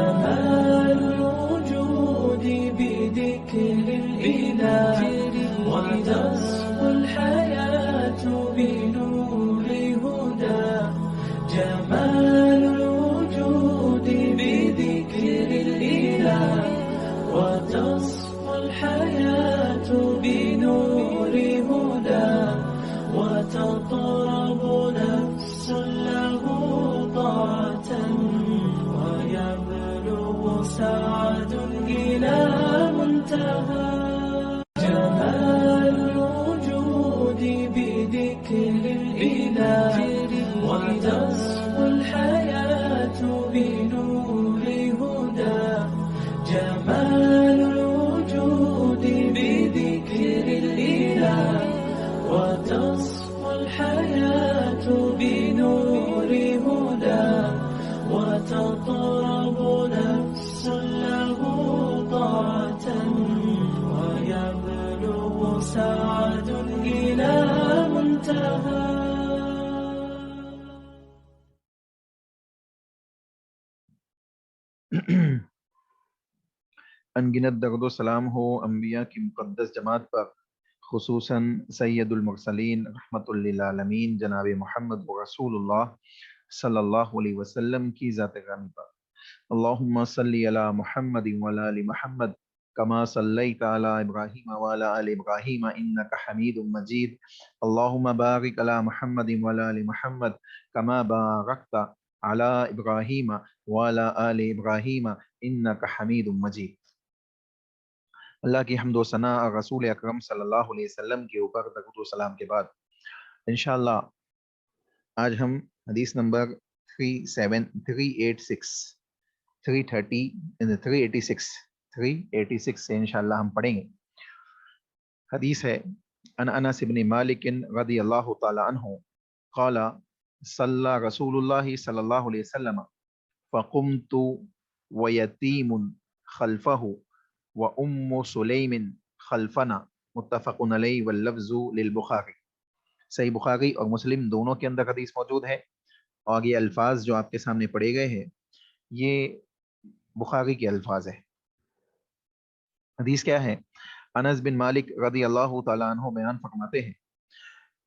جمال الوجود بذكر الإله وتصفو الحياة بنور هدى. جمال الوجود بذكر الإله وتصفو الحياة بنور هدى. وتطرب نفس له طاعة ويبلغ سعد إلى منتهى. جمال الوجود بذكر الإله وتصفو الحياة بنور هدى. جمال الوجود بذكر الإله وتصفو الحياة بنور هدى. وتطرب نفس له طاعة ويبلغ سعد إلى منتهى. انگنت درد و سلام ہو انبیاء کی مقدس جماعت پر، خصوصاً سید المرسلین رحمت للعالمین جناب محمد رسول اللہ صلی اللہ علیہ وسلم کی ذات گرامی پر۔ اللہم صلی علی محمد وعلی آل محمد کما صلیت علی ابراہیم وعلی آل ابراہیم انک حمید مجید۔ اللہم بارک علی محمد وعلی آل محمد کما بارکت علی ابراہیم وعلی آل ابراہیم انک حمید مجید۔ اللہ کی حمد و ثناء اور رسول اکرم صلی اللہ علیہ وسلم کے اوپر درود و سلام کے بعد انشاءاللہ آج ہم حدیث نمبر 386 سے انشاءاللہ ہم پڑھیں گے۔ حدیث ہے ان انس بن مالک رضی اللہ تعالی عنہ قال صلی رسول اللہ صلی اللہ علیہ وسلم فقمت ویتیم خلفہ وَأُمُّ سُلَيْمٍ خلفنا متفق علیہ واللفظ للبخاری۔ صحیح بخاری اور مسلم دونوں کے اندر حدیث موجود ہے، اور یہ الفاظ جو آپ کے سامنے پڑھے گئے ہیں یہ بخاری کے الفاظ ہیں۔ حدیث کیا ہے؟ انس بن مالک رضی اللہ تعالیٰ عنہ بیان فرماتے ہیں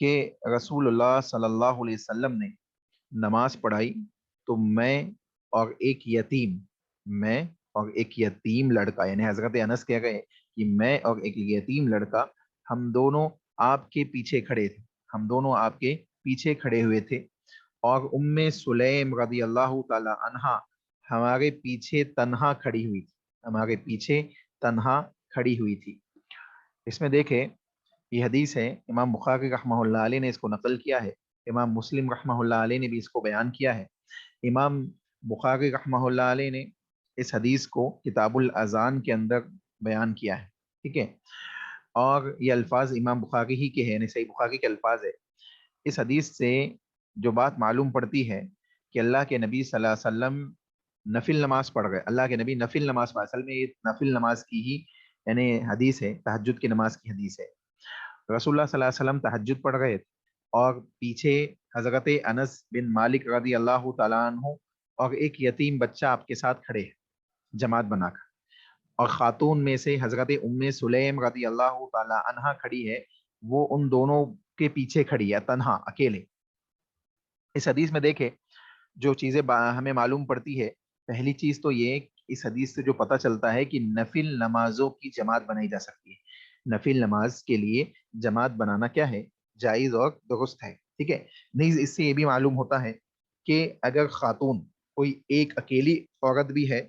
کہ رسول اللہ صلی اللہ علیہ وسلم نے نماز پڑھائی تو میں اور ایک یتیم لڑکا، یعنی حضرت انس کہہ گئے کہ میں اور ایک یتیم لڑکا ہم دونوں آپ کے پیچھے کھڑے ہوئے تھے، اور ام سلیم رضی اللہ تعالی عنہا ہمارے پیچھے تنہا کھڑی ہوئی تھی۔ اس میں دیکھیں یہ حدیث ہے، امام بخاری رحمہ اللہ علیہ نے اس کو نقل کیا ہے، امام مسلم رحمہ اللہ علیہ نے بھی اس کو بیان کیا ہے۔ امام بخاری رحمہ اللہ علیہ نے اس حدیث کو کتاب الاذان کے اندر بیان کیا ہے، ٹھیک ہے، اور یہ الفاظ امام بخاری ہی کے ہیں، یعنی صحیح بخاری کے الفاظ ہے۔ اس حدیث سے جو بات معلوم پڑتی ہے کہ اللہ کے نبی صلی اللہ علیہ وسلم نفل نماز پڑھ گئے، اللہ کے نبی نفل نماز پڑھ، اصل میں یہ نفل نماز کی ہی یعنی حدیث ہے، تہجد کی نماز کی حدیث ہے۔ رسول اللہ صلی اللہ علیہ وسلم تہجد پڑھ گئے اور پیچھے حضرت انس بن مالک رضی اللہ تعالیٰ عنہ اور ایک یتیم بچہ آپ کے ساتھ کھڑے ہیں جماعت بنا کر، اور خاتون میں سے حضرت ام سلیم رضی اللہ تعالی عنہا کھڑی ہے، وہ ان دونوں کے پیچھے کھڑی ہے تنہا اکیلے۔ اس حدیث میں دیکھیں جو چیزیں ہمیں معلوم پڑتی ہے، پہلی چیز تو یہ اس حدیث سے جو پتہ چلتا ہے کہ نفل نمازوں کی جماعت بنائی جا سکتی ہے، نفل نماز کے لیے جماعت بنانا کیا ہے؟ جائز اور درست ہے، ٹھیک ہے۔ نیز اس سے یہ بھی معلوم ہوتا ہے کہ اگر خاتون کوئی ایک اکیلی عورت بھی ہے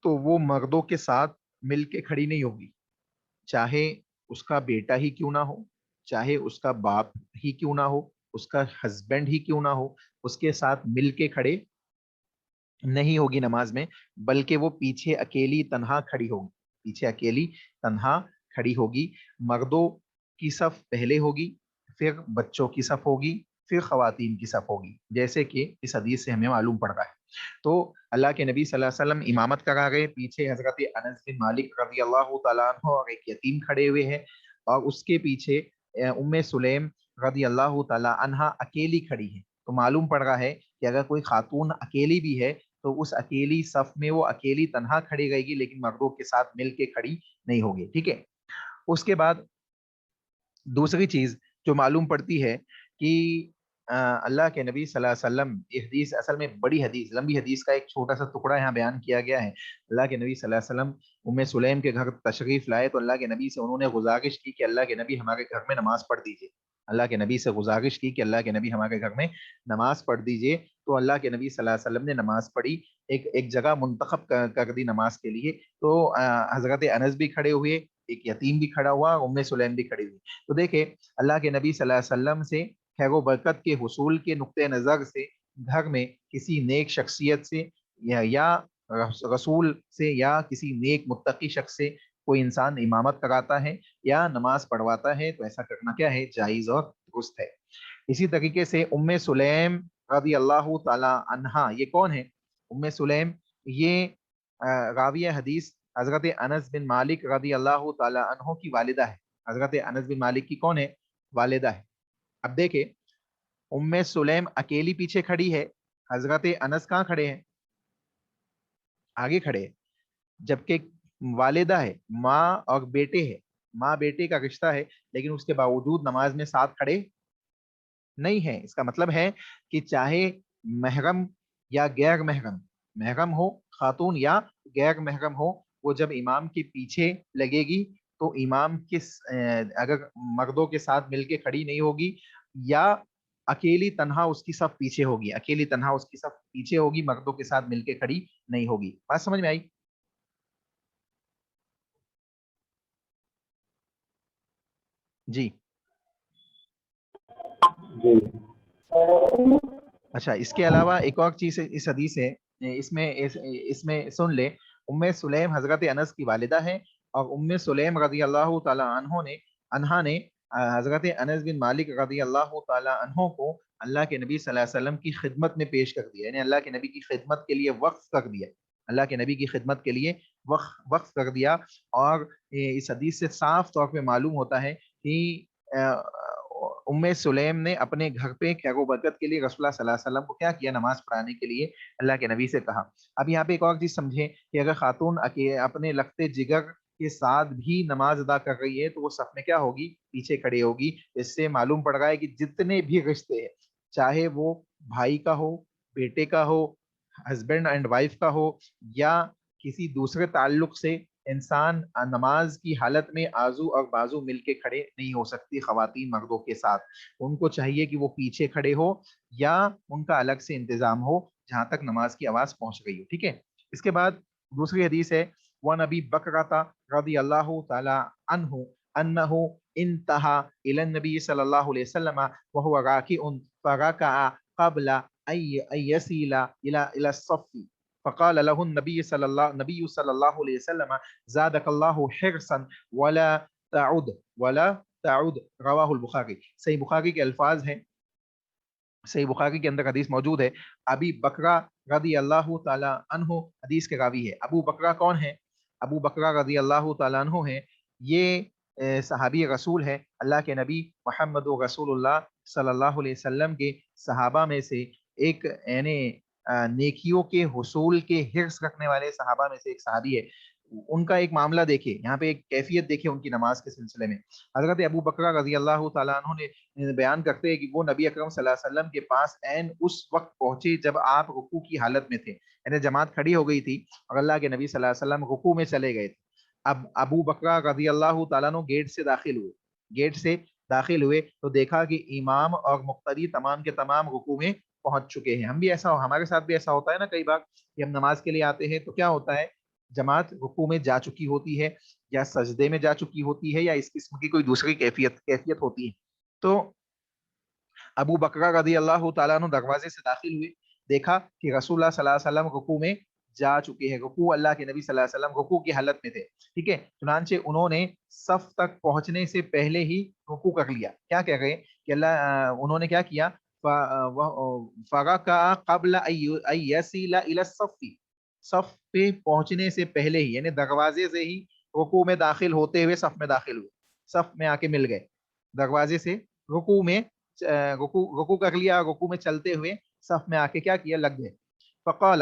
تو وہ مردوں کے ساتھ مل کے کھڑی نہیں ہوگی، چاہے اس کا بیٹا ہی کیوں نہ ہو، چاہے اس کا باپ ہی کیوں نہ ہو، اس کا ہسبینڈ ہی کیوں نہ ہو، اس کے ساتھ مل کے کھڑے نہیں ہوگی نماز میں، بلکہ وہ پیچھے اکیلی تنہا کھڑی ہوگی۔ مردوں کی صف پہلے ہوگی، پھر بچوں کی صف ہوگی، پھر خواتین کی صف ہوگی، جیسے کہ اس حدیث سے ہمیں معلوم پڑ رہا ہے۔ تو اللہ کے نبی صلی اللہ علیہ وسلم امامت کرا گئے، پیچھے حضرت انس بن مالک رضی اللہ تعالیٰ عنہ اور ایک یتیم کھڑے ہوئے ہیں، اور اس کے پیچھے ام سلیم رضی اللہ تعالیٰ عنہا اکیلی کھڑی ہے۔ تو معلوم پڑ رہا ہے کہ اگر کوئی خاتون اکیلی بھی ہے تو تو اس اکیلی صف میں وہ اکیلی تنہا کھڑی رہے گی، لیکن مردوں کے ساتھ مل کے کھڑی نہیں ہوگی. ٹھیک ہے. اس کے بعد دوسری چیز جو معلوم پڑتی ہے کہ اللہ کے نبی صلی اللہ علیہ وسلم، یہ حدیث اصل میں بڑی حدیث، لمبی حدیث کا ایک چھوٹا سا ٹکڑا یہاں بیان کیا گیا ہے. اللہ کے نبی صلی اللہ علیہ وسلم ام سلیم کے گھر تشریف لائے تو اللہ کے نبی سے انہوں نے گزارش کی کہ اللہ کے نبی ہمارے گھر میں نماز پڑھ دیجیے. اللہ کے نبی سے گزارش کی کہ اللہ کے نبی ہمارے گھر میں نماز پڑھ دیجیے. تو اللہ کے نبی صلی اللہ علیہ وسلم نے نماز پڑھی، ایک جگہ منتخب کر دی نماز کے لیے. تو حضرت انس بھی کھڑے ہوئے، ایک یتیم بھی کھڑا ہوا، ام سلیم بھی کھڑی ہوئی. تو دیکھیں اللہ کے نبی صلی اللہ علیہ وسلم سے خیر و برکت کے حصول کے نقطۂ نظر سے گھر میں کسی نیک شخصیت سے یا رسول سے یا کسی نیک متقی شخص سے کوئی انسان امامت کراتا ہے یا نماز پڑھواتا ہے تو ایسا کرنا کیا ہے؟ جائز اور درست ہے. اسی طریقے سے ام سلیم رضی اللہ تعالی عنہا، یہ کون ہے؟ ام سلیم یہ راویہ حدیث حضرت انس بن مالک رضی اللہ تعالی عنہ کی والدہ ہے. حضرت انس بن مالک کی کون ہے؟ والدہ ہے. اب دیکھیں ام سلیم اکیلی پیچھے کھڑی ہے، حضرت انس کہاں کھڑے ہیں؟ آگے کھڑے ہیں. جبکہ والدہ ہے، ماں اور بیٹے ہے، ماں بیٹے کا رشتہ ہے، لیکن اس کے باوجود نماز میں ساتھ کھڑے نہیں ہے. اس کا مطلب ہے کہ چاہے محرم یا غیر محرم، محرم ہو خاتون یا غیر محرم ہو، وہ جب امام کے پیچھے لگے گی تو امام اگر مردوں کے ساتھ مل کے کھڑی نہیں ہوگی یا اکیلی تنہا اس کی صف پیچھے ہوگی، اکیلی تنہا اس کی صف پیچھے ہوگی، مردوں کے ساتھ مل کے کھڑی نہیں ہوگی. بات سمجھ میں آئی؟ جی اچھا. اس کے علاوہ ایک اور چیز اس حدیث ہے، اس میں سن لے. ام سلیم حضرت انس کی والدہ ہے اور ام سلیم رضی اللہ تعالی عنہا نے حضرت انس بن مالک رضی اللہ تعالی عنہ کو اللہ کے نبی صلی اللہ علیہ وسلم کی خدمت میں پیش کر دیا، یعنی اللہ کے نبی کی خدمت کے لیے وقف کر دیا. اللہ کے نبی کی خدمت کے لیے وقف کر دیا. اور اس حدیث سے صاف طور پہ معلوم ہوتا ہے کہ ام سلیم نے اپنے گھر پہ خیر و برکت کے لیے رسول اللہ صلی اللہ علیہ وسلم کو کیا کیا؟ نماز پڑھانے کے لیے اللہ کے نبی سے کہا. اب یہاں پہ ایک اور چیز سمجھیں کہ اگر خاتون اپنے لگتے جگر کے ساتھ بھی نماز ادا کر رہی ہے تو وہ صف میں کیا ہوگی؟ پیچھے کھڑی ہوگی. اس سے معلوم پڑ رہا ہے کہ جتنے بھی رشتے ہیں، چاہے وہ بھائی کا ہو، بیٹے کا ہو، ہسبینڈ اینڈ وائف کا ہو، یا کسی دوسرے تعلق سے، انسان نماز کی حالت میں آزو اور بازو مل کے کھڑے نہیں ہو سکتی خواتین مردوں کے ساتھ. ان کو چاہیے کہ وہ پیچھے کھڑے ہو یا ان کا الگ سے انتظام ہو جہاں تک نماز کی آواز پہنچ گئی ہو. ٹھیک ہے. اس کے بعد دوسری حدیث ہے وَعَنْ أَبِي بَكْرَةَ رضی اللہ تعالی عنہ انہ انتہا الی النبی صلی اللہ علیہ وسلم وهو راکع فرکع قبل ان یصل الی الصف فقال له النبي صلی اللہ علیہ وسلم زادك اللہ حرصا ولا تعود رواہ البخاری. صحیح بخاری کے الفاظ ہیں، صحیح بخاری کے اندر حدیث موجود ہے. ابی بکرہ رضی اللہ تعالی عنہ حدیث کے راوی ہے. ابو بکرہ کون ہے؟ ابو بکرہ رضی اللہ تعالی عنہ ہیں، یہ صحابی رسول ہے. اللہ کے نبی محمد رسول اللہ صلی اللہ علیہ وسلم کے صحابہ میں سے ایک، یعنی نیکیوں کے حصول کے حرص رکھنے والے صحابہ میں سے ایک صحابی ہے. ان کا ایک معاملہ دیکھیں، یہاں پہ ایک کیفیت دیکھیں ان کی نماز کے سلسلے میں. حضرت ابو بکرہ رضی اللہ تعالیٰ عنہ نے بیان کرتے ہیں کہ وہ نبی اکرم صلی اللہ علیہ وسلم کے پاس عین اس وقت پہنچے جب آپ رکوع کی حالت میں تھے، یعنی جماعت کھڑی ہو گئی تھی اور اللہ کے نبی صلی اللہ علیہ وسلم رکوع میں چلے گئے تھے. اب ابو بکرہ رضی اللہ تعالیٰ عنہ گیٹ سے داخل ہوئے تو دیکھا کہ امام اور مقتدی تمام کے تمام رکوع میں پہنچ چکے ہیں. ہمارے ساتھ بھی ایسا ہوتا ہے نا کئی بار کہ ہم نماز کے لیے آتے ہیں تو کیا ہوتا ہے؟ جماعت رکوع میں جا چکی ہوتی ہے یا سجدے میں جا چکی ہوتی ہے یا اس قسم کی کوئی دوسری کیفیت ہوتی ہے. تو ابو بکرہ رضی اللہ تعالیٰ عنہ دروازے سے داخل ہوئے، دیکھا کہ رسول اللہ صلی اللہ علیہ وسلم رکوع میں جا چکے ہیں، رکوع اللہ کے نبی صلی اللہ علیہ وسلم رکوع کی حالت میں تھے. ٹھیک ہے. چنانچہ انہوں نے صف تک پہنچنے سے پہلے ہی رکوع کر لیا. کیا کہہ رہے کہ انہوں نے کیا کیا؟ فرکع قبل ان یصل الی الصف، صف پہ پہنچنے سے پہلے ہی، یعنی دروازے سے ہی رکوع میں داخل ہوتے ہوئے صف میں داخل ہوئے، صف میں آ کے مل گئے. دروازے سے رکوع کر لیا، رکوع میں چلتے ہوئے صف میں آ کے کیا کیا؟ لگ گئے. فقال،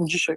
جی شیخ.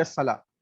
الصلاة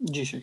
جی شیخ.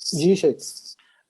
جی شیخ.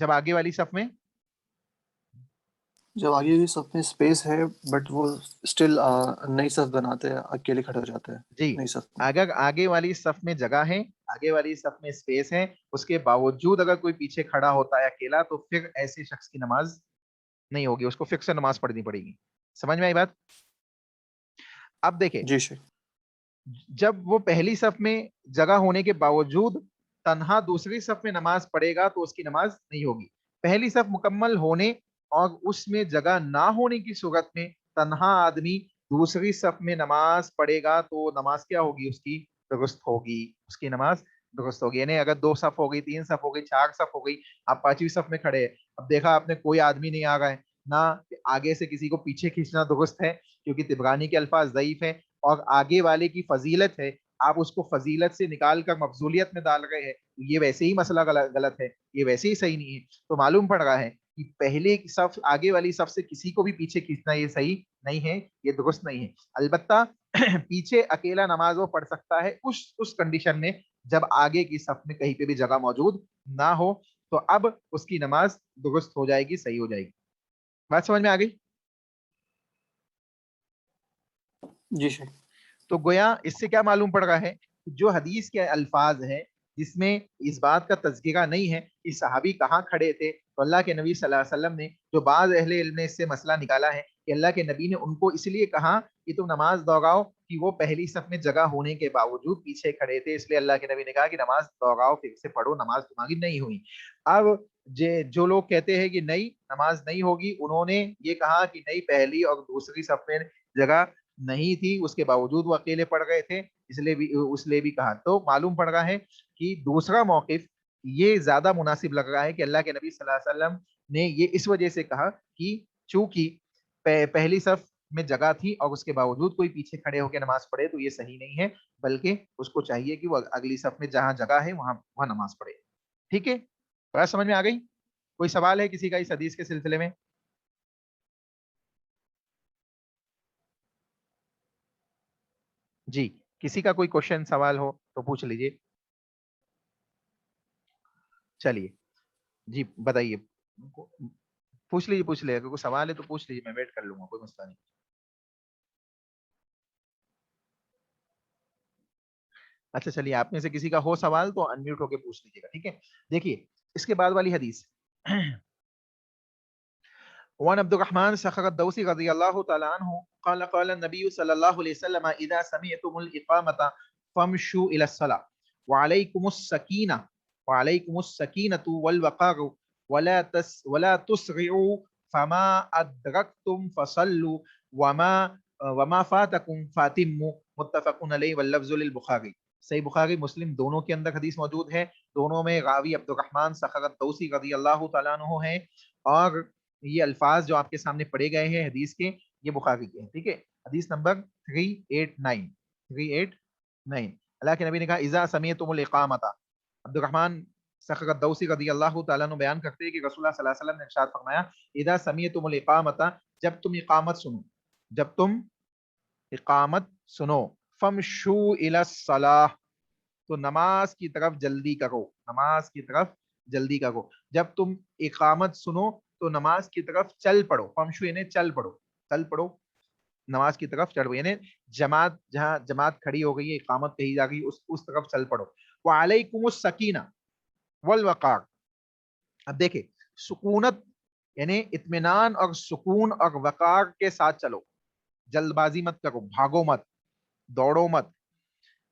جب آگے والی صف میں جب آگے کی صف میں اسپیس ہے بٹ وہ اسٹل نئی صف بناتے ہیں، اکیلے کھڑے ہو جاتے ہیں جی نئی صف میں. اگر آگے والی صف میں جگہ ہے، آگے والی صف میں اسپیس ہے، اس کے باوجود اگر کوئی پیچھے کھڑا ہوتا ہے اکیلا، تو پھر ایسے شخص کی نماز نہیں ہوگی، اس کو فکر سے نماز پڑھنی پڑے گی. سمجھ میں آئی بات؟ اب دیکھیں، جی شیخ. جب وہ پہلی صف میں جگہ ہونے کے باوجود تنہا دوسری صف میں نماز پڑھے گا تو اس کی نماز نہیں ہوگی. پہلی صف مکمل ہونے اور اس میں جگہ نہ ہونے کی صورت میں تنہا آدمی دوسری صف میں نماز پڑھے گا تو نماز کیا ہوگی؟ اس کی درست ہوگی، اس کی نماز درست ہوگی. یعنی اگر 2 صف ہو گئی، 3 صف ہو گئی، 4 صف ہو گئی، آپ 5ویں صف میں کھڑے ہیں، اب دیکھا آپ نے کوئی آدمی نہیں آ رہا ہے، نہ آگے سے کسی کو پیچھے کھینچنا درست ہے کیونکہ تبرانی کے الفاظ ضعیف ہیں، اور آگے والے کی فضیلت ہے، آپ اس کو فضیلت سے نکال کر مفضولیت میں ڈال رہے ہیں، یہ ویسے ہی مسئلہ غلط ہے، یہ ویسے ہی صحیح نہیں ہے. تو معلوم پڑ رہا ہے کہ پہلے صف آگے والی صف سے کسی کو بھی پیچھے کھینچنا یہ صحیح نہیں ہے، یہ درست نہیں ہے. البتہ پیچھے اکیلا نماز وہ پڑھ سکتا ہے اس کنڈیشن میں جب آگے کی صف میں کہیں پہ بھی جگہ موجود نہ ہو، تو اب اس کی نماز درست ہو جائے گی، صحیح ہو جائے گی. بات سمجھ میں آ گئی؟ جی شیخ. تو گویا اس سے کیا معلوم پڑ رہا ہے کہ جو حدیث کے الفاظ ہیں جس میں اس بات کا تذکرہ نہیں ہے کہ صحابی کہاں کھڑے تھے، تو اللہ کے نبی صلی اللہ علیہ وسلم نے جو بعض اہل علم نے اس سے مسئلہ نکالا ہے کہ اللہ کے نبی نے ان کو اس لیے کہا کہ تم نماز دوڑاؤ کہ وہ پہلی صف میں جگہ ہونے کے باوجود پیچھے کھڑے تھے، اس لیے اللہ کے نبی نے کہا کہ نماز دوڑاؤ، پھر سے پڑھو، نماز تمہاری نہیں ہوئی. اب جو لوگ کہتے ہیں کہ نہیں نماز نہیں ہوگی، انہوں نے یہ کہا کہ نہیں پہلی اور دوسری صف میں جگہ نہیں تھی، اس کے باوجود وہ اکیلے پڑھ گئے تھے، اس لیے بھی کہا. تو معلوم پڑ رہا ہے کہ دوسرا موقف یہ زیادہ مناسب لگ رہا ہے کہ اللہ کے نبی صلی اللہ علیہ وسلم نے یہ اس وجہ سے کہا کہ چونکہ پہلی صف میں جگہ تھی اور اس کے باوجود کوئی پیچھے کھڑے ہو کے نماز پڑھے تو یہ صحیح نہیں ہے، بلکہ اس کو چاہیے کہ وہ اگلی صف میں جہاں جگہ ہے وہاں نماز پڑھے. ٹھیک ہے، بات سمجھ میں آ گئی؟ کوئی سوال ہے کسی کا اس حدیث کے سلسلے میں؟ جی، کسی کا کوئی کوشچن سوال ہو تو پوچھ لیجئے. چلیے جی بتائیے، پوچھ لیجیے اگر کوئی سوال ہے تو پوچھ لیجیے، میں ویٹ کر لوں گا، کوئی مسئلہ نہیں. اچھا چلیے، آپ میں سے کسی کا ہو سوال تو انمیوٹ ہو کے پوچھ لیجیے گا. ٹھیک ہے، دیکھیے اس کے بعد والی حدیث وعن عبد الرحمن صخر الدوسی رضی اللہ تعالی عنہ قال قال النبي صلی اللہ علیہ وسلم اذا سمعتم الاقامة فامشوا الى الصلاة وعليكم السكينة والوقار ولا تسرعوا فما ادركتم فصلوا وما فاتكم فاتموا متفق علیہ واللفظ للبخاری. صحیح بخاری مسلم دونوں کے اندر حدیث موجود ہے، دونوں میں راوی عبد الرحمن صخر الدوسی رضی اللہ تعالیٰ عنہ ہیں، اور یہ الفاظ جو آپ کے سامنے پڑھے گئے ہیں حدیث کے، یہ بخاری کے ہیں. ٹھیک ہے، حدیث نمبر 389. اللہ کے نبی نے کہا اذا سمعتم الاقامۃ، عبد الرحمن صخر الدوسی رضی اللہ تعالیٰ عنہ بیان کرتے ہیں کہ رسول اللہ صلی اللہ علیہ وسلم نے ارشاد فرمایا اذا سمعتم الاقامۃ، جب تم اقامت سنو، جب تم اقامت سنو، فمشوا الی الصلاۃ، تو نماز کی طرف جلدی کرو، نماز کی طرف جلدی کرو. جب تم اقامت سنو تو نماز کی طرف چل پڑو، فمشو یعنی چل پڑو، چل پڑو نماز کی طرف چڑھو، یعنی جماعت جہاں جماعت کھڑی ہو گئی ہے، اقامت کہی جا گئی، اس طرف چل پڑو. وعلیکم السکینہ والوقار. اب دیکھیں سکونت یعنی اطمینان اور سکون اور وقار کے ساتھ چلو، جلد بازی مت کرو، بھاگو مت، دوڑو مت.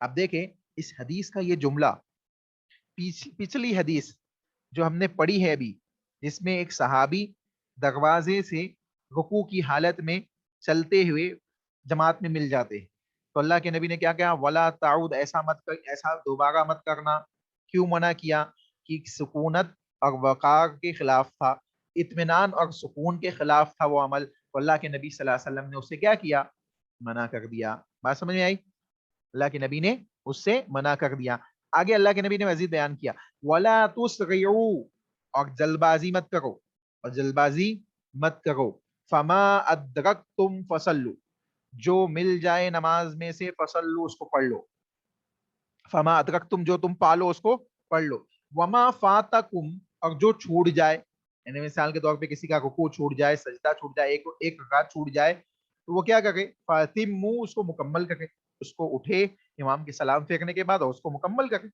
اب دیکھیں اس حدیث کا یہ جملہ پچھلی حدیث جو ہم نے پڑھی ہے ابھی، جس میں ایک صحابی دروازے سے رکوع کی حالت میں چلتے ہوئے جماعت میں مل جاتے ہیں، تو اللہ کے نبی نے کیا کہا؟ ولا تعود، ایسا مت کر، ایسا دوبارہ مت کرنا. کیوں منع کیا؟ کہ سکونت اور وقار کے خلاف تھا، اطمینان اور سکون کے خلاف تھا وہ عمل، تو اللہ کے نبی صلی اللہ علیہ وسلم نے اسے کیا کیا؟ منع کر دیا. بات سمجھ میں آئی؟ اللہ کے نبی نے اس سے منع کر دیا. آگے اللہ کے نبی نے مزید بیان کیا وَلَا تُسْرِعُوا، اور جلد بازی مت کرو، اور جلد بازی مت کرو. فَمَا أَدْرَكْتُمْ فَصَلُّوا، جو مل جائے نماز میں سے، فصلو اس کو پڑھ لو. فَمَا أَدْرَكْتُمْ جو تم پالو اس کو پڑھ لو. وَمَا فَاتَكُمْ، اور جو چھوٹ جائے، یعنی مثال کے طور پہ کسی کا رکوع چھوٹ جائے، سجدہ چھوٹ جائے، ایک رکعت چھوٹ جائے، تو وہ کیا کرے؟ فاتمو، اس کو مکمل کرے، اس کو اٹھے امام کے سلام پھینکنے کے بعد اور اس کو مکمل کرے۔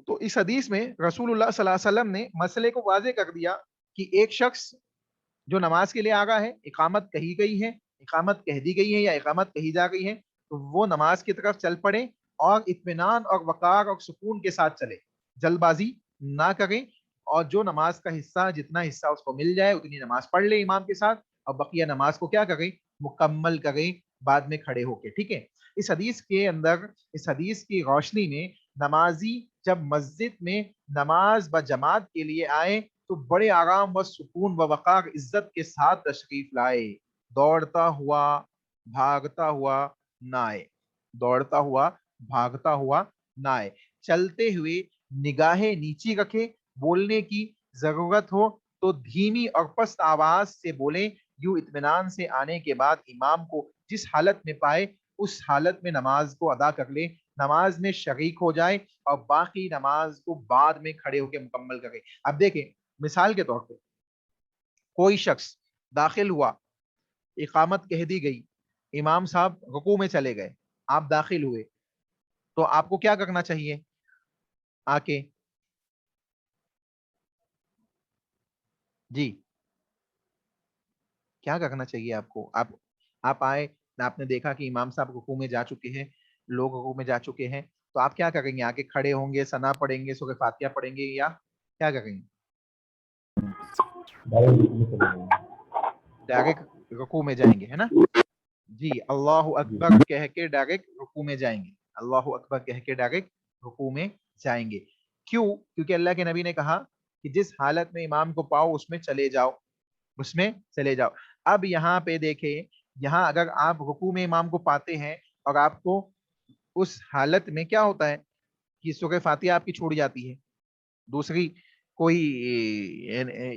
تو اس حدیث میں رسول اللہ صلی اللہ علیہ وسلم نے مسئلے کو واضح کر دیا کہ ایک شخص جو نماز کے لیے آگاہ ہے، اقامت کہی گئی ہے، اقامت کہہ دی گئی ہے یا اقامت کہی جا گئی ہے، تو وہ نماز کی طرف چل پڑے اور اطمینان اور وقار اور سکون کے ساتھ چلے، جلد بازی نہ کریں، اور جو نماز کا حصہ، جتنا حصہ اس کو مل جائے اتنی نماز پڑھ لے امام کے ساتھ، اور بقیہ نماز کو کیا کریں؟ مکمل کریں بعد میں کھڑے ہو کے، ٹھیک ہے۔ اس حدیث کے اندر، اس حدیث کی روشنی میں، نمازی جب مسجد میں نماز بجماعت کے لیے آئے تو بڑے آرام و سکون و وقار عزت کے ساتھ تشریف لائے، دوڑتا ہوا بھاگتا ہوا نہ آئے، دوڑتا ہوا بھاگتا ہوا نہ آئے، چلتے ہوئے نگاہیں نیچی رکھے، بولنے کی ضرورت ہو تو دھیمی اور پست آواز سے بولیں، یوں اطمینان سے آنے کے بعد امام کو جس حالت میں پائے اس حالت میں نماز کو ادا کر لے، نماز میں شریک ہو جائے اور باقی نماز کو بعد میں کھڑے ہو کے مکمل کرے۔ اب دیکھیں مثال کے طور پہ کوئی شخص داخل ہوا، اقامت کہہ دی گئی، امام صاحب رکوع میں چلے گئے، آپ داخل ہوئے، تو آپ کو کیا کرنا چاہیے؟ آ کے جی کیا کرنا چاہیے آپ کو؟ آپ آئے، آپ نے دیکھا کہ امام صاحب رکوع میں جا چکے ہیں، لوگ رکوع میں جا چکے ہیں، تو آپ کیا کریں گے؟ آ کے کھڑے ہوں گے، ثنا پڑھیں گے، سورہ فاتحہ پڑھیں گے، یا کیا کریں گے؟ ڈائریکٹ رکوع میں جائیں گے، ہے نا؟ جی، اللہ اکبر کہہ کے ڈائریکٹ رکوع میں جائیں گے، اللہ اکبر کہہ کے ڈائریکٹ رکوع میں جائیں گے۔ کیوں؟ کیونکہ اللہ کے نبی نے کہا کہ جس حالت میں امام کو پاؤ اس میں چلے جاؤ، اس میں چلے جاؤ۔ اب یہاں پہ دیکھیں، یہاں اگر آپ رکوع میں امام کو پاتے ہیں اور آپ کو اس حالت میں کیا ہوتا ہے کہ سورہ فاتحہ آپ کی چھوٹ جاتی ہے، دوسری کوئی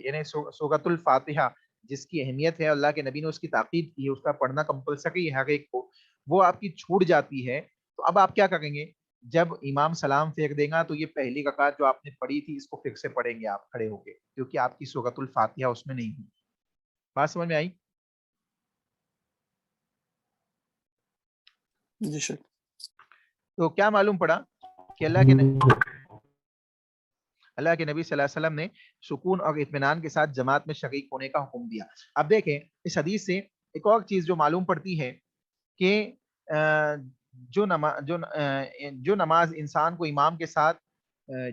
یعنی سورۃ الفاتحہ جس کی اہمیت ہے، اللہ کے نبی نے اس کی تاکید کی ہے، اس کا پڑھنا کمپلسری ہے ہر ایک کو، وہ آپ کی چھوٹ جاتی ہے، تو اب آپ کیا کریں گے؟ جب امام سلام پھینک دے گا تو یہ پہلی رکعت جو آپ نے پڑھی تھی اس کو پھر سے پڑھیں گے آپ کھڑے ہو کے، کیونکہ آپ کی سورۃ الفاتحہ اس میں نہیں ہے۔ بات سمجھ میں آئی؟ جی شک۔ تو کیا معلوم پڑا کہ اللہ کے نبی صلی اللہ علیہ وسلم نے سکون اور اطمینان کے ساتھ جماعت میں شریک ہونے کا حکم دیا۔ اب دیکھیں اس حدیث سے ایک اور چیز جو معلوم پڑتی ہے کہ جو نماز انسان کو امام کے ساتھ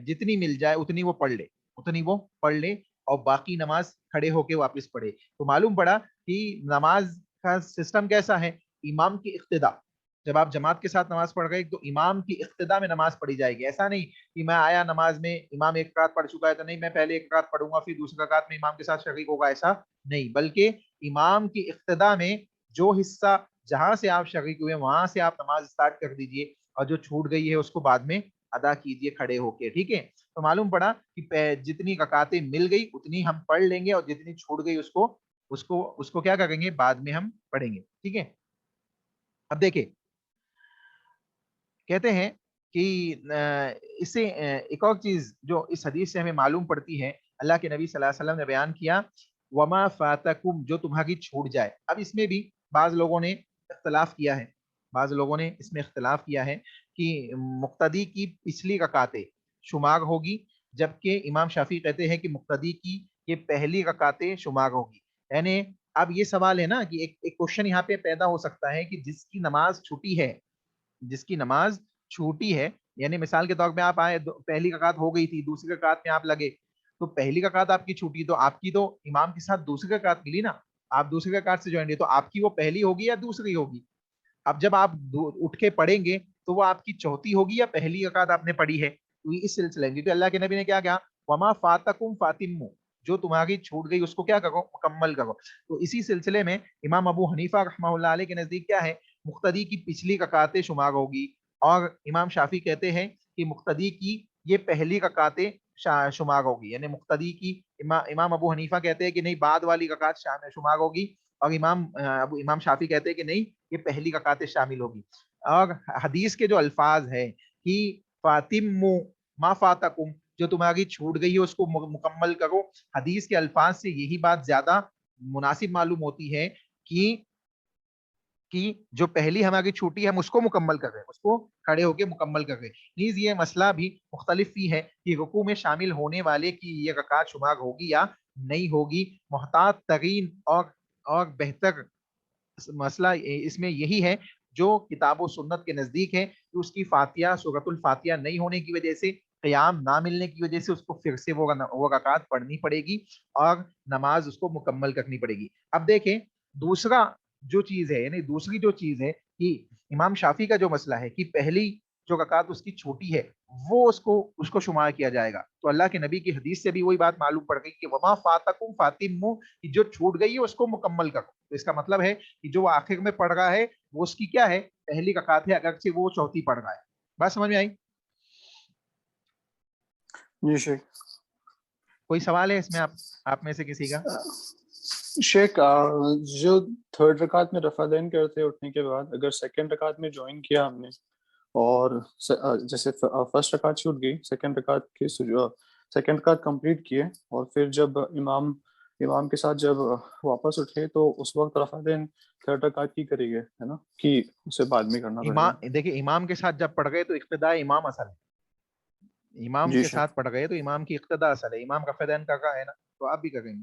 جتنی مل جائے اتنی وہ پڑھ لے اور باقی نماز کھڑے ہو کے واپس پڑھے۔ تو معلوم پڑا کہ نماز کا سسٹم کیسا ہے؟ امام کی اقتدا، جب آپ جماعت کے ساتھ نماز پڑھ گئے تو امام کی اقتدا میں نماز پڑھی جائے گی۔ ایسا نہیں کہ میں آیا نماز میں، امام ایک رکعت پڑھ چکا ہے تو نہیں میں پہلے ایک رکعت پڑھوں گا پھر دوسری رکعت میں امام کے ساتھ شریک ہوگا، ایسا نہیں، بلکہ امام کی اقتدا میں جو حصہ جہاں سے آپ شریک ہوئے وہاں سے آپ نماز اسٹارٹ کر دیجئے، اور جو چھوٹ گئی ہے اس کو بعد میں ادا کیجئے کھڑے ہو کے، ٹھیک ہے؟ تو معلوم پڑا کہ جتنی رکعتیں مل گئی اتنی ہم پڑھ لیں گے، اور جتنی چھوٹ گئی اس کو کیا کریں گے؟ بعد میں ہم پڑھیں گے، ٹھیک ہے؟ اب دیکھیں کہتے ہیں کہ اس سے ایک اور چیز جو اس حدیث سے ہمیں معلوم پڑتی ہے، اللہ کے نبی صلی اللہ علیہ وسلم نے بیان کیا وما فاتکم، جو تمہاری چھوٹ جائے۔ اب اس میں بھی بعض لوگوں نے اختلاف کیا ہے کہ مقتدی کی پچھلی رکعتیں شمار ہوگی، جبکہ امام شافعی کہتے ہیں کہ مقتدی کی یہ پہلی رکعتیں شمار ہوگی۔ یعنی اب یہ سوال ہے نا کہ ایک کوشچن یہاں پہ پیدا ہو سکتا ہے کہ جس کی نماز چھوٹی ہے، یعنی مثال کے طور پہ آپ آئے، پہلی رکعت ہو گئی تھی، دوسری رکعت میں آپ لگے، تو پہلی رکعت آپ کی چھوٹی، تو آپ کی تو امام کے ساتھ دوسری رکعت ملی نا، آپ دوسری رکعت سے جوائن ہوئے، تو آپ کی وہ پہلی ہوگی یا دوسری ہوگی؟ اب جب آپ اٹھ کے پڑھیں گے تو وہ آپ کی چوتھی ہوگی یا پہلی رکعت آپ نے پڑھی ہے؟ تو اس سلسلے میں، کیونکہ اللہ کے نبی نے کیا کہا وما فاتکم فاتموا، جو تمہاری چھوٹ گئی اس کو کیا کرو؟ مکمل کرو۔ تو اسی سلسلے میں امام ابو حنیفہ رحمہ اللہ علیہ کے نزدیک کیا ہے؟ مقتدی کی پچھلی رکعتیں شمار ہوگی، اور امام شافعی کہتے ہیں کہ مقتدی کی یہ پہلی رکعتیں شمار ہوگی، یعنی مقتدی کی امام ابو حنیفہ کہتے ہیں کہ نہیں بعد والی رکعت شمار ہوگی، اور امام شافعی کہتے ہیں کہ نہیں یہ پہلی رکعتیں شامل ہوگی۔ اور حدیث کے جو الفاظ ہیں کہ فاتموا ما فاتکم، جو تمہاری چھوٹ گئی ہے اس کو مکمل کرو. حدیث کے الفاظ سے یہی بات زیادہ مناسب معلوم ہوتی ہے کہ جو پہلی ہماری چھوٹی ہے ہم اس کو مکمل کر رہے ہیں, اس کو کھڑے ہو کے مکمل کر رہے ہیں. نیز یہ مسئلہ بھی مختلف ہی ہے کہ رکوع میں شامل ہونے والے کی یہ رکعت شمار ہوگی یا نہیں ہوگی. محتاط ترین اور بہتر مسئلہ اس میں یہی ہے جو کتاب و سنت کے نزدیک ہے کہ اس کی فاتحہ سورۃ الفاتحہ نہیں ہونے کی وجہ سے, قیام نہ ملنے کی وجہ سے اس کو پھر سے وہ رکعت پڑھنی پڑے گی اور نماز اس کو مکمل کرنی پڑے گی. اب دیکھیں دوسرا جو چیز ہے, یعنی دوسری جو چیز ہے کہ امام شافعی کا جو مسئلہ ہے کہ پہلی جو رکعت اس کی چھوٹی ہے وہ اس کو شمار کیا جائے گا. تو اللہ کے نبی کی حدیث سے بھی وہی بات معلوم پڑ گئی کہ وما فاتکم فاتموا, جو چھوٹ گئی ہے اس کو مکمل کرو. تو اس کا مطلب ہے کہ جو وہ آخر میں پڑھ رہا ہے وہ اس کی کیا ہے, پہلی رکعت ہے, اگرچہ وہ چوتھی پڑھ رہا ہے. بات سمجھ میں آئی؟ جی شیخ. کوئی سوال ہے اس میں آپ میں سے کسی کا؟ شیخ جو تھرڈ رکعت میں رفع دین کرتے اٹھنے کے بعد اگر سیکنڈ رکعت میں جوائن کیا ہم نے اور جیسے فرسٹ رکعت چھوٹ گئی, سیکنڈ رکعت کمپلیٹ کیے اور پھر جب امام کے ساتھ جب واپس اٹھے تو اس وقت رفع دین تھرڈ رکعت کی کرے گے, ہے نا, کہ اسے بعد میں کرنا پڑے گا. دیکھیں امام کے ساتھ جب پڑھ گئے تو اقتداء امام اصل ہے, امام جی کے شیخ. ساتھ پڑھ گئے تو امام کی اقتداء اصل ہے. امام رفع دین کر رہا ہے نا, تو آپ بھی کریں گے.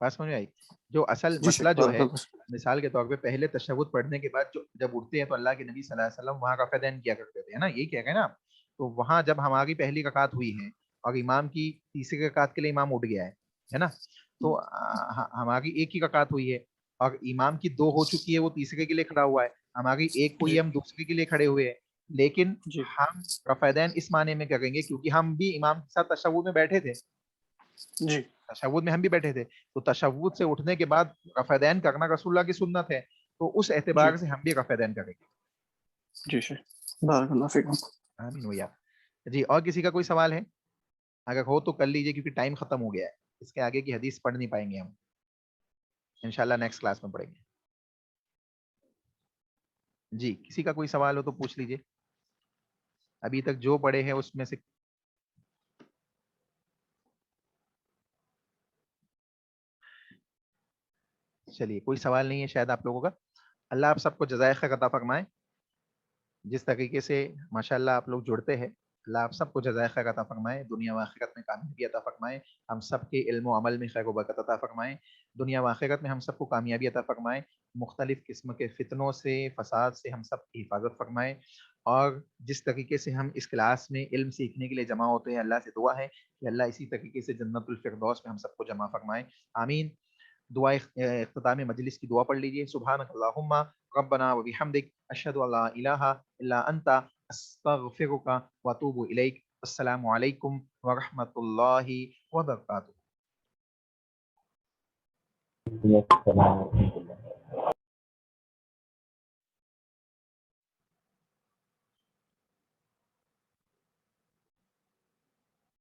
بات سمجھ میں آئی؟ جو اصل جی مسئلہ شیخ. جو ہے, مثال کے طور پہ پہلے تشہد پڑھنے کے بعد جب اٹھتے ہیں تو اللہ کے نبی صلی اللہ علیہ وسلم وہاں رفع دین کیا کرتے تھے, ہے نا, یہی کہہ رہے ہیں نا. تو وہاں جب ہماری پہلی رکعت ہوئی ہے اور امام کی تیسری رکعت کے لیے امام اٹھ گیا ہے نا, تو ہماری ایک ہی رکعت ہوئی ہے اور امام کی 2 ہو چکی ہے, وہ تیسرے کے لیے کھڑا ہوا ہے. ہماری ایک ہوئی ہے, ہم دوسرے کے لیے کھڑے ہوئے ہیں. لیکن ہم رفع دین اس معنی میں کریں گے کیونکہ ہم بھی امام کے ساتھ تشہد میں بیٹھے تھے. جی, تشہد میں ہم بھی بیٹھے تھے, تو تشہد سے اٹھنے کے بعد رفع دین کرنا رسول اللہ کی سنت ہے, تو اس اعتبار سے ہم بھی رفع دین کریں گے. جی شیخ, بارک اللہ فیکم. آمین ویا. جی, اور کسی کا کوئی سوال ہے؟ اگر ہو تو کر لیجئے کیونکہ ٹائم ختم ہو گیا ہے, اس کے آگے کی حدیث پڑھ نہیں پائیں گے ہم, انشاءاللہ نیکسٹ کلاس میں پڑھیں گے. جی, کسی کا کوئی سوال ہو تو پوچھ لیجئے. ابھی تک جو پڑھے ہیں اس میں سے چلیے کوئی سوال نہیں ہے شاید آپ لوگوں کا. اللہ آپ سب کو جزائے خیر عطا فرمائے. جس طریقے سے ماشاءاللہ آپ لوگ جڑتے ہیں, اللہ آپ سب کو جزائے خیر عطا فرمائے, دنیا و آخرت میں کامیابی عطا فرمائے, ہم سب کے علم و عمل میں خیر و برکت عطا فرمائے, دنیا و آخرت میں ہم سب کو کامیابی عطا فرمائے, مختلف قسم کے فتنوں سے فساد سے ہم سب کی حفاظت فرمائے. اور جس طریقے سے ہم اس کلاس میں علم سیکھنے کے لیے جمع ہوتے ہیں, اللہ سے دعا ہے کہ اللہ اسی طریقے سے جنت الفردوس میں ہم سب کو جمع فرمائے. آمین. دعا اختتام مجلس کی دعا پڑھ لیجئے. سبحانک اللہم ربنا و بحمدک اشہد ان لا الہ الا انت استغفرک و اتوب الیک. السلام علیکم ورحمۃ اللہ وبرکاتہ.